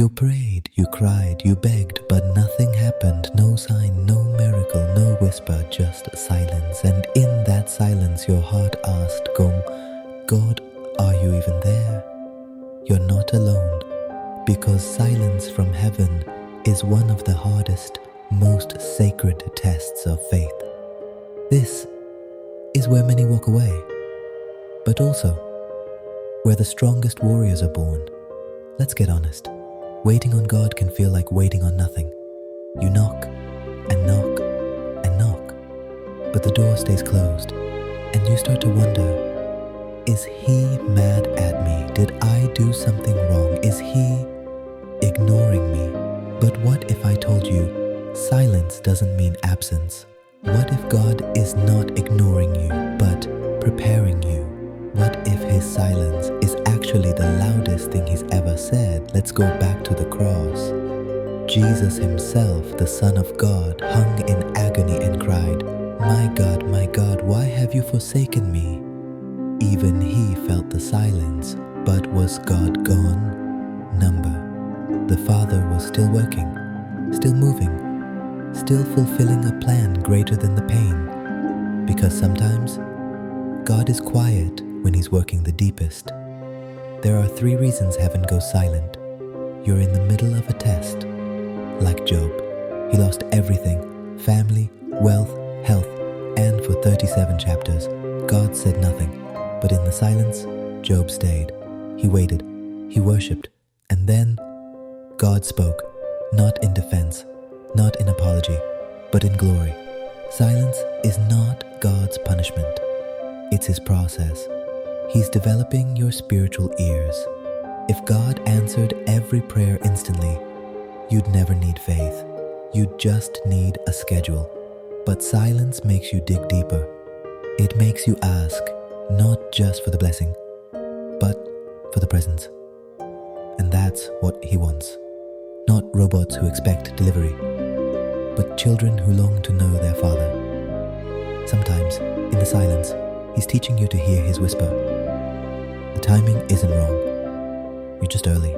You prayed, you cried, you begged, but nothing happened. No sign, no miracle, no whisper, just silence. And in that silence your heart asked, God, are you even there? You're not alone, because silence from heaven is one of the hardest, most sacred tests of faith. This is where many walk away, but also where the strongest warriors are born. Let's get honest. Waiting on God can feel like waiting on nothing. You knock and knock and knock, but the door stays closed, and you start to wonder, is he mad at me? Did I do something wrong? Is he ignoring me? But what if I told you silence doesn't mean absence? What if God is not ignoring you, but preparing you? What if his silence is actually the loudest thing he's ever said? Let's go back to the cross. Jesus himself, the Son of God, hung in agony and cried, my God, why have you forsaken me?" Even he felt the silence, but was God gone? Number. The Father was still working, still moving, still fulfilling a plan greater than the pain. Because sometimes God is quiet when he's working the deepest. There are 3 reasons heaven goes silent. You're in the middle of a test. Like Job, he lost everything, family, wealth, health, and for 37 chapters, God said nothing. But in the silence, Job stayed. He waited, he worshipped, and then God spoke, not in defense, not in apology, but in glory. Silence is not God's punishment. It's his process. He's developing your spiritual ears. If God answered every prayer instantly, you'd never need faith. You'd just need a schedule. But silence makes you dig deeper. It makes you ask, not just for the blessing, but for the presence. And that's what he wants. Not robots who expect delivery, but children who long to know their Father. Sometimes, in the silence, he's teaching you to hear his whisper. The timing isn't wrong. You're just early.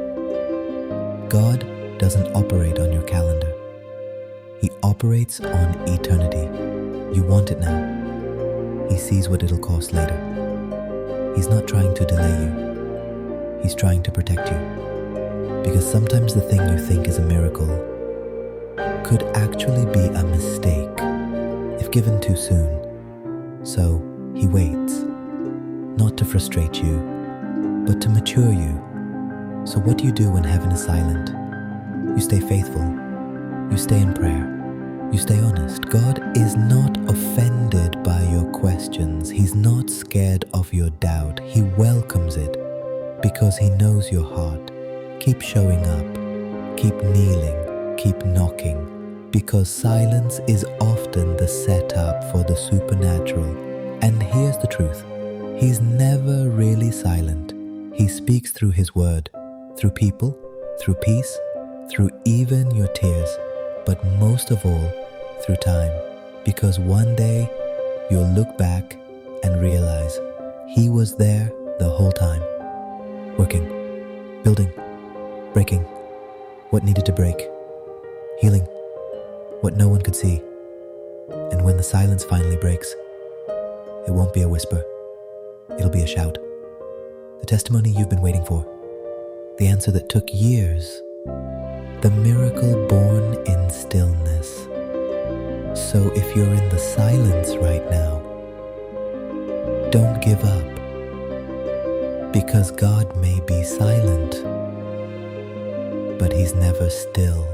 God doesn't operate on your calendar. He operates on eternity. You want it now. He sees what it'll cost later. He's not trying to delay you. He's trying to protect you. Because sometimes the thing you think is a miracle could actually be a mistake if given too soon. So he waits, not to frustrate you, but to mature you. So what do you do when heaven is silent? You stay faithful. You stay in prayer. You stay honest. God is not offended by your questions. He's not scared of your doubt. He welcomes it because he knows your heart. Keep showing up. Keep kneeling. Keep knocking. Because silence is often the setup for the supernatural. And here's the truth. He's never really silent. He speaks through his word, through people, through peace, through even your tears, but most of all, through time. Because one day, you'll look back and realize he was there the whole time. Working, building, breaking what needed to break, healing what no one could see. And when the silence finally breaks, it won't be a whisper. It'll be a shout. The testimony you've been waiting for. The answer that took years. The miracle born in stillness. So if you're in the silence right now, don't give up. Because God may be silent, but he's never still.